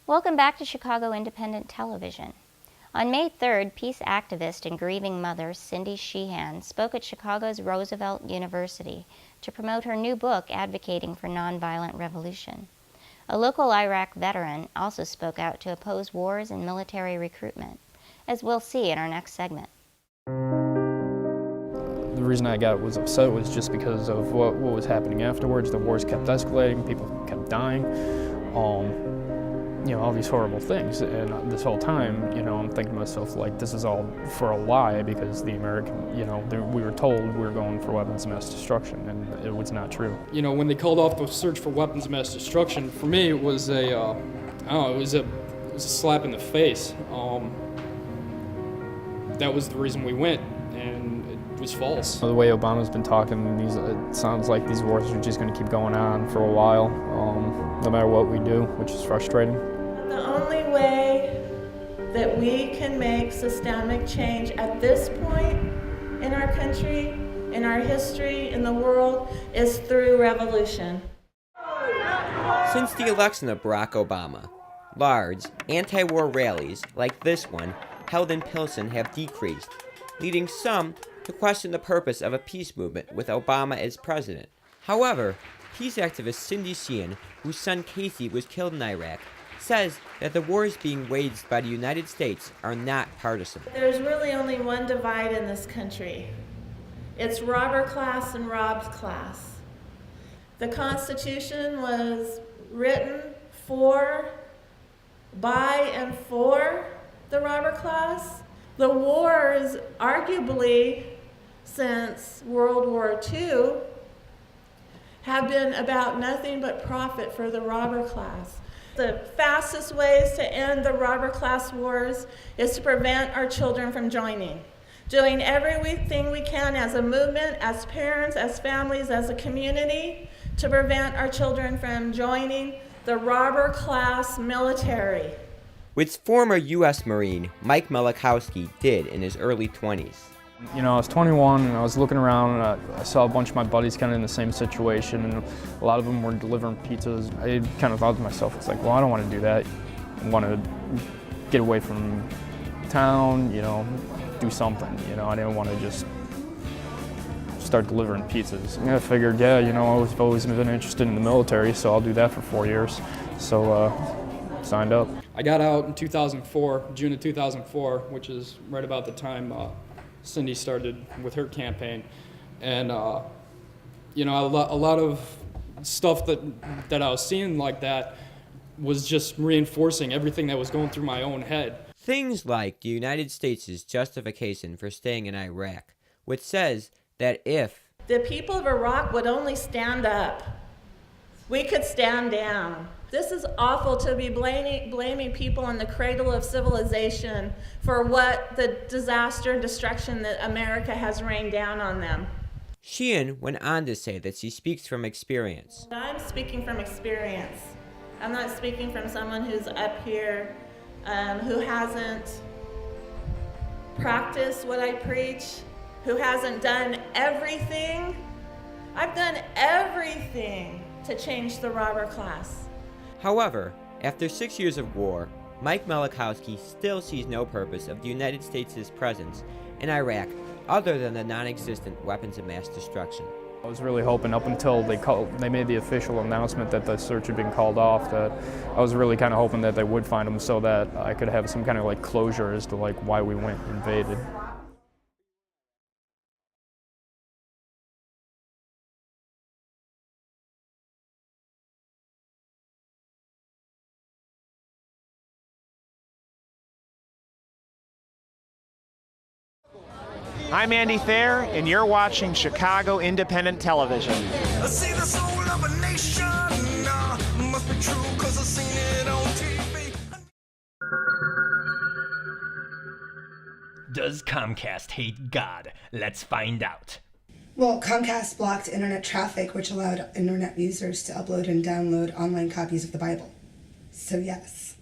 Welcome back to Chicago Independent Television. On May 3rd, peace activist and grieving mother Cindy Sheehan spoke at Chicago's Roosevelt University to promote her new book advocating for nonviolent revolution. A local Iraq veteran also spoke out to oppose wars and military recruitment, as we'll see in our next segment. The reason I was upset was just because of what was happening afterwards. The wars kept escalating, people kept dying, all these horrible things. And this whole time, I'm thinking to myself, like, this is all for a lie, because the American, we were told we were going for weapons of mass destruction, and it was not true. When they called off the search for weapons of mass destruction, for me it was it was a slap in the face. That was the reason we went, and it was false. The way Obama's been talking, it sounds like these wars are just going to keep going on for a while, no matter what we do, which is frustrating. The only way that we can make systemic change at this point in our country, in our history, in the world, is through revolution. Since the election of Barack Obama, large anti-war rallies like this one held in Pilsen have decreased, leading some to question the purpose of a peace movement with Obama as president. However, peace activist Cindy Sheehan, whose son Casey was killed in Iraq, says that the wars being waged by the United States are not partisan. There's really only one divide in this country. It's robber class and robbed class. The Constitution was written by and for the robber class. The wars, arguably, since World War II, have been about nothing but profit for the robber class. The fastest ways to end the robber class wars is to prevent our children from joining. Doing everything we can as a movement, as parents, as families, as a community, to prevent our children from joining the robber class military. Which former U.S. Marine Mike Malachowski did in his early 20s. I was 21 and I was looking around and I saw a bunch of my buddies kind of in the same situation, and a lot of them were delivering pizzas. I kind of thought to myself, it's like, well, I don't want to do that. I want to get away from town, do something. I didn't want to just start delivering pizzas. And I figured, I've always been interested in the military, so I'll do that for 4 years. So signed up. I got out in 2004, June of 2004, which is right about the time Cindy started with her campaign. And, a lot of stuff that I was seeing like that was just reinforcing everything that was going through my own head. Things like the United States' justification for staying in Iraq, which says that if the people of Iraq would only stand up, we could stand down. This is awful to be blaming people in the cradle of civilization for what the disaster and destruction that America has rained down on them. Sheehan went on to say that she speaks from experience. I'm speaking from experience. I'm not speaking from someone who's up here, who hasn't practiced what I preach, who hasn't done everything. I've done everything to change the robber class. However, after 6 years of war, Mike Malachowski still sees no purpose of the United States' presence in Iraq other than the non-existent weapons of mass destruction. I was really hoping, up until they made the official announcement that the search had been called off, that I was really kind of hoping that they would find them so that I could have some kind of closure as to why we went and invaded. I'm Andy Thayer, and you're watching Chicago Independent Television. I see the soul of a nation, must be true 'cause I've seen it on TV. Does Comcast hate God? Let's find out. Well, Comcast blocked internet traffic, which allowed internet users to upload and download online copies of the Bible. So yes.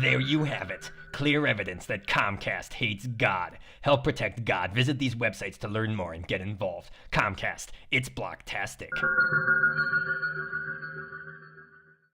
There you have it. Clear evidence that Comcast hates God. Help protect God. Visit these websites to learn more and get involved. Comcast, it's blocktastic.